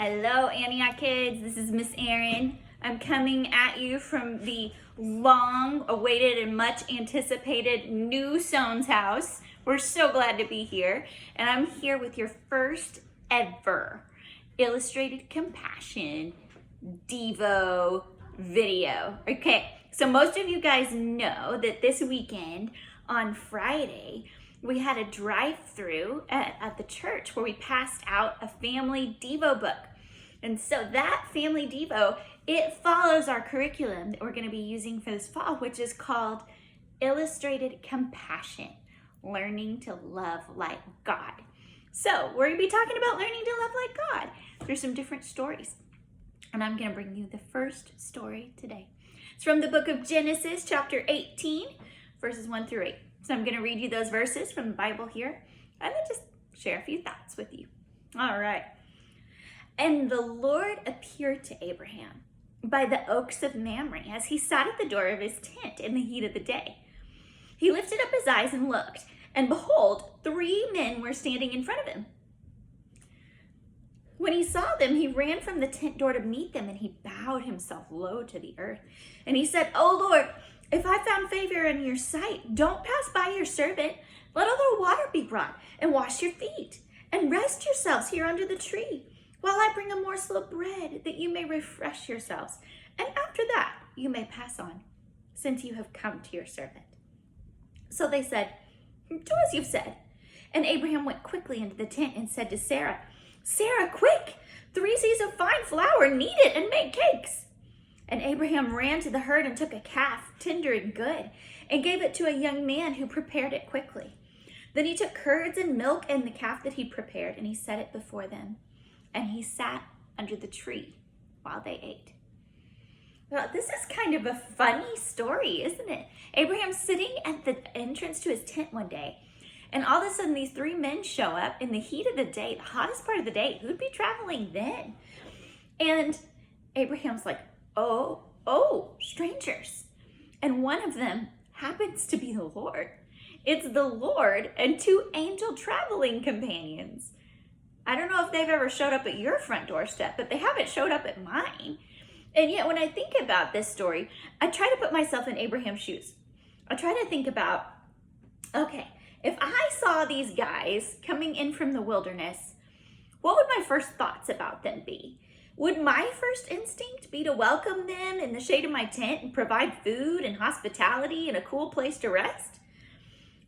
Hello, Antioch kids. This is Ms Erin. I'm coming at you from the long-awaited and much-anticipated new Sones house. We're so glad to be here. And I'm here with your first ever Illustrated Compassion Devo video. Okay, so most of you guys know that this weekend on Friday, we had a drive-through at the church where we passed out a family Devo book. And so that family Devo, it follows our curriculum that we're going to be using for this fall, which is called Illustrated Compassion, Learning to Love Like God. So we're going to be talking about learning to love like God through some different stories. And I'm going to bring you the first story today. It's from the book of Genesis, chapter 18, verses 1 through 8. So I'm going to read you those verses from the Bible here and then just share a few thoughts with you. All right. And the Lord appeared to Abraham by the oaks of Mamre as he sat at the door of his tent in the heat of the day. He lifted up his eyes and looked, and behold, 3 men were standing in front of him. When he saw them, he ran from the tent door to meet them, and he bowed himself low to the earth. And he said, "O Lord, if I found favor in your sight, don't pass by your servant. Let a little water be brought, and wash your feet, and rest yourselves here under the tree, while I bring a morsel of bread, that you may refresh yourselves. And after that, you may pass on, since you have come to your servant." So they said, "Do as you've said." And Abraham went quickly into the tent and said to Sarah, "Sarah, quick, 3 seahs of fine flour, knead it and make cakes." And Abraham ran to the herd and took a calf, tender and good, and gave it to a young man who prepared it quickly. Then he took curds and milk and the calf that he prepared, and he set it before them. And he sat under the tree while they ate. Well, this is kind of a funny story, isn't it? Abraham's sitting at the entrance to his tent one day, and all of a sudden these 3 men show up in the heat of the day, the hottest part of the day. Who'd be traveling then? And Abraham's like, oh, strangers. And one of them happens to be the Lord. It's the Lord and 2 angel traveling companions. I don't know if they've ever showed up at your front doorstep, but they haven't showed up at mine. And yet when I think about this story, I try to put myself in Abraham's shoes. I try to think about, okay, if I saw these guys coming in from the wilderness, what would my first thoughts about them be? Would my first instinct be to welcome them in the shade of my tent and provide food and hospitality and a cool place to rest?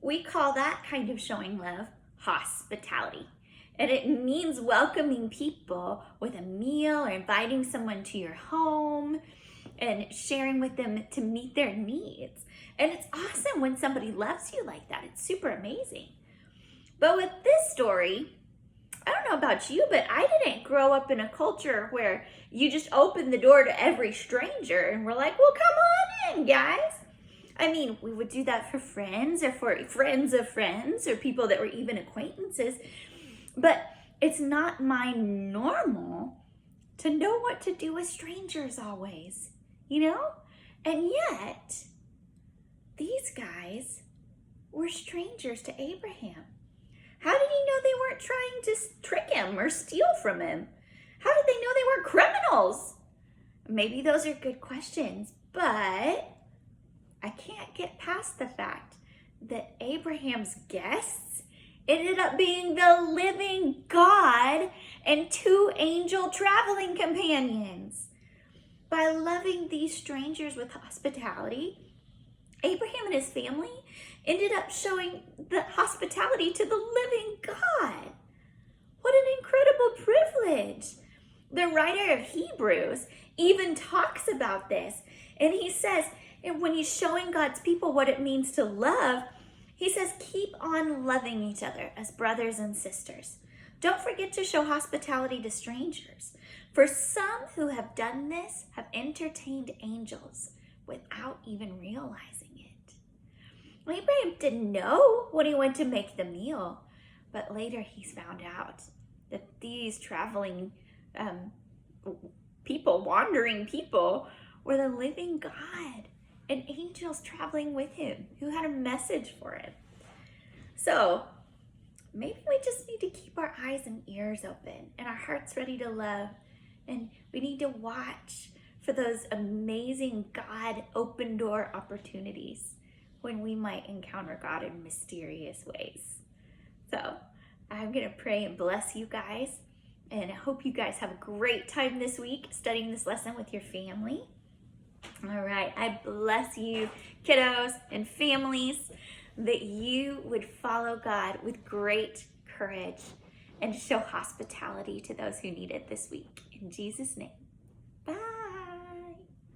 We call that kind of showing love hospitality. And it means welcoming people with a meal or inviting someone to your home and sharing with them to meet their needs. And it's awesome when somebody loves you like that. It's super amazing. But with this story, I don't know about you, but I didn't grow up in a culture where you just open the door to every stranger and we're like, well, come on in, guys. I mean, we would do that for friends or for friends of friends or people that were even acquaintances. But it's not my normal to know what to do with strangers always, you know? And yet, these guys were strangers to Abraham. How did he know they weren't trying to trick him or steal from him? How did they know they weren't criminals? Maybe those are good questions, but I can't get past the fact that Abraham's guests ended up being the living God and 2 angel traveling companions. By loving these strangers with hospitality, Abraham and his family ended up showing the hospitality to the living God. What an incredible privilege. The writer of Hebrews even talks about this, and he says, and when he's showing God's people what it means to love, he says, keep on loving each other as brothers and sisters. Don't forget to show hospitality to strangers. For some who have done this have entertained angels without even realizing it. Abraham didn't know when he went to make the meal, but later he found out that these traveling people, wandering people, were the living God and angels traveling with him who had a message for him. So maybe we just need to keep our eyes and ears open and our hearts ready to love. And we need to watch for those amazing God open door opportunities when we might encounter God in mysterious ways. So I'm going to pray and bless you guys. And I hope you guys have a great time this week studying this lesson with your family. All right, I bless you, kiddos and families, that you would follow God with great courage and show hospitality to those who need it this week. In Jesus' name.